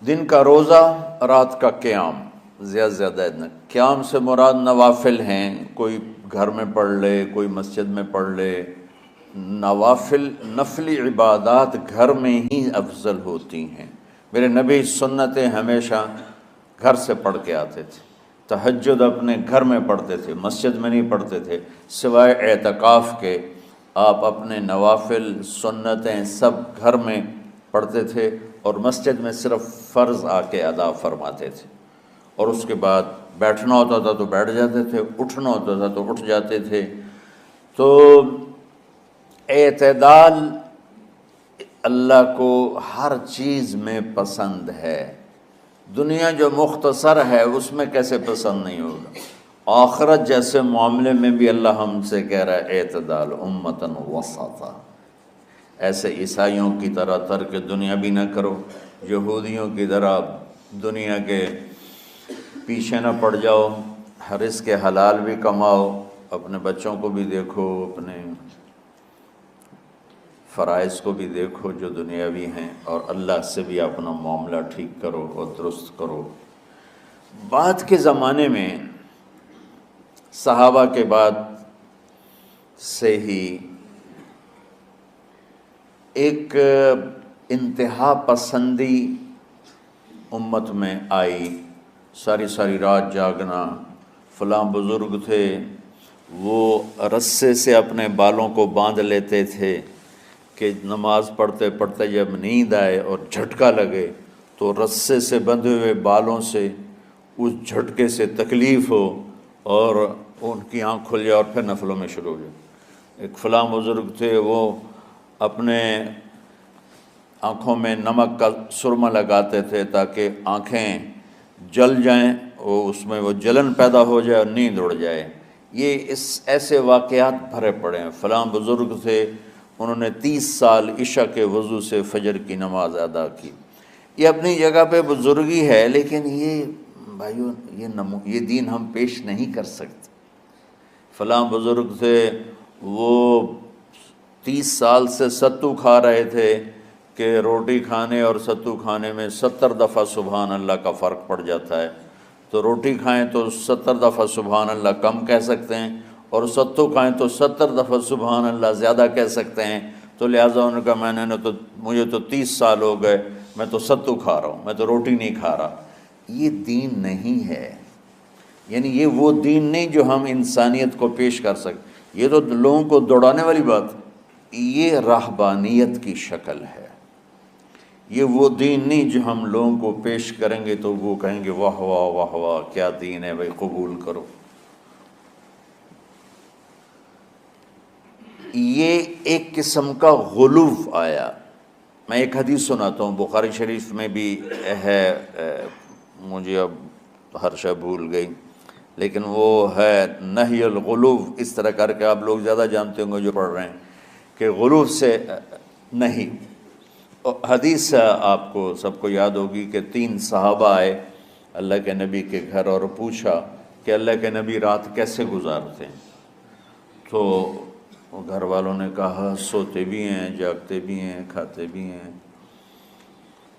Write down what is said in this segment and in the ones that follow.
دن کا روزہ، رات کا قیام، زیادہ زیادہ قیام سے مراد نوافل ہیں، کوئی گھر میں پڑھ لے، کوئی مسجد میں پڑھ لے۔ نوافل نفلی عبادات گھر میں ہی افضل ہوتی ہیں۔ میرے نبی سنتیں ہمیشہ گھر سے پڑھ کے آتے تھے، تہجد اپنے گھر میں پڑھتے تھے، مسجد میں نہیں پڑھتے تھے، سوائے اعتکاف کے آپ اپنے نوافل سنتیں سب گھر میں پڑھتے تھے، اور مسجد میں صرف فرض آ کے ادا فرماتے تھے، اور اس کے بعد بیٹھنا ہوتا تھا تو بیٹھ جاتے تھے، اٹھنا ہوتا تھا تو اٹھ جاتے تھے۔ تو اعتدال اللہ کو ہر چیز میں پسند ہے۔ دنیا جو مختصر ہے اس میں کیسے پسند نہیں ہوگا؟ آخرت جیسے معاملے میں بھی اللہ ہم سے کہہ رہا ہے اعتدال، امتن وسطا۔ ایسے عیسائیوں کی طرح ترک دنیا بھی نہ کرو، یہودیوں کی طرح دنیا کے پیچھے نہ پڑ جاؤ، رزق کے حلال بھی کماؤ، اپنے بچوں کو بھی دیکھو، اپنے فرائض کو بھی دیکھو جو دنیاوی ہیں، اور اللہ سے بھی اپنا معاملہ ٹھیک کرو اور درست کرو۔ بعد کے زمانے میں صحابہ کے بعد سے ہی ایک انتہا پسندی امت میں آئی، ساری ساری رات جاگنا۔ فلاں بزرگ تھے، وہ رسے سے اپنے بالوں کو باندھ لیتے تھے کہ نماز پڑھتے پڑھتے جب نیند آئے اور جھٹکا لگے تو رسے سے بندھے ہوئے بالوں سے اس جھٹکے سے تکلیف ہو اور ان کی آنکھ کھل جائے اور پھر نفلوں میں شروع ہو جائے۔ ایک فلاں بزرگ تھے، وہ اپنے آنکھوں میں نمک کا سرما لگاتے تھے تاکہ آنکھیں جل جائیں، اس میں وہ جلن پیدا ہو جائے اور نیند اڑ جائے۔ یہ ایسے واقعات بھرے پڑے ہیں۔ فلاں بزرگ تھے، انہوں نے 30 سال عشاء کے وضو سے فجر کی نماز ادا کی۔ یہ اپنی جگہ پہ بزرگی ہے، لیکن یہ بھائیو یہ دین ہم پیش نہیں کر سکتے۔ فلاں بزرگ تھے، وہ 30 سال سے ستو کھا رہے تھے کہ روٹی کھانے اور ستو کھانے میں 70 دفعہ سبحان اللہ کا فرق پڑ جاتا ہے، تو روٹی کھائیں تو 70 دفعہ سبحان اللہ کم کہہ سکتے ہیں، اور ستو کھائیں تو 70 دفعہ سبحان اللہ زیادہ کہہ سکتے ہیں۔ تو لہٰذا انہوں نے کہا مجھے تو 30 سال ہو گئے، میں تو ستو کھا رہا ہوں، میں تو روٹی نہیں کھا رہا۔ یہ دین نہیں ہے، یعنی یہ وہ دین نہیں جو ہم انسانیت کو پیش کر سکتے۔ یہ تو لوگوں کو دوڑانے والی بات، یہ راہبانیت کی شکل ہے۔ یہ وہ دین نہیں جو ہم لوگوں کو پیش کریں گے تو وہ کہیں گے واہ واہ واہ واہ کیا دین ہے بھائی، قبول کرو۔ یہ ایک قسم کا غلو آیا۔ میں ایک حدیث سناتا ہوں، بخاری شریف میں بھی ہے، مجھے اب ہر شے بھول گئی، لیکن وہ ہے نہی الغلو، اس طرح کر کے آپ لوگ زیادہ جانتے ہوں گے جو پڑھ رہے ہیں، کہ غلو سے نہیں۔ حدیث آپ کو سب کو یاد ہوگی کہ 3 صحابہ آئے اللہ کے نبی کے گھر اور پوچھا کہ اللہ کے نبی رات کیسے گزارتے ہیں؟ تو گھر والوں نے کہا سوتے بھی ہیں، جاگتے بھی ہیں، کھاتے بھی ہیں۔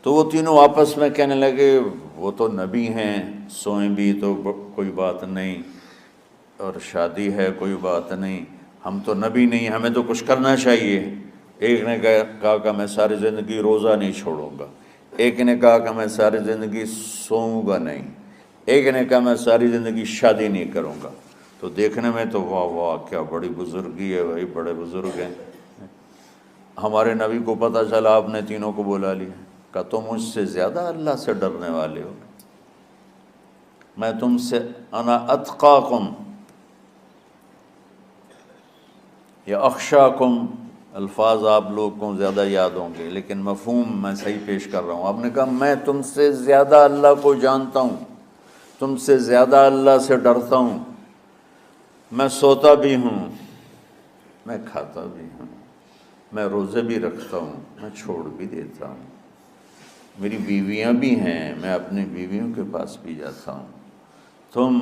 تو وہ تینوں آپس میں کہنے لگے وہ تو نبی ہیں، سوئیں بھی تو کوئی بات نہیں، اور شادی ہے کوئی بات نہیں، ہم تو نبی نہیں، ہمیں تو کچھ کرنا چاہیے۔ ایک نے کہا کہ میں ساری زندگی روزہ نہیں چھوڑوں گا، ایک نے کہا کہ میں ساری زندگی سوؤں گا نہیں، ایک نے کہا میں ساری زندگی شادی نہیں کروں گا۔ تو دیکھنے میں تو واہ واہ کیا بڑی بزرگی ہے بھائی، بڑے بزرگ ہیں۔ ہمارے نبی کو پتہ چلا، آپ نے تینوں کو بلا لیا، کہ تم مجھ سے زیادہ اللہ سے ڈرنے والے ہو، میں تم سے انا اتقاکم یا اخشاکم، الفاظ آپ لوگ کو زیادہ یاد ہوں گے لیکن مفہوم میں صحیح پیش کر رہا ہوں۔ آپ نے کہا میں تم سے زیادہ اللہ کو جانتا ہوں، تم سے زیادہ اللہ سے ڈرتا ہوں، میں سوتا بھی ہوں، میں کھاتا بھی ہوں، میں روزے بھی رکھتا ہوں، میں چھوڑ بھی دیتا ہوں، میری بیویاں بھی ہیں، میں اپنی بیویوں کے پاس بھی جاتا ہوں۔ تم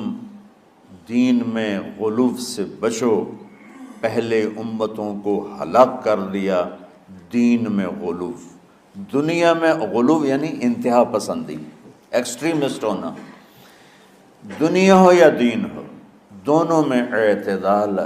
دین میں غلو سے بچو، پہلے امتوں کو ہلاک کر دیا دین میں غلو۔ دنیا میں غلو یعنی انتہا پسندی، ایکسٹریمسٹ ہونا، دنیا ہو یا دین ہو، دونوں میں اعتدال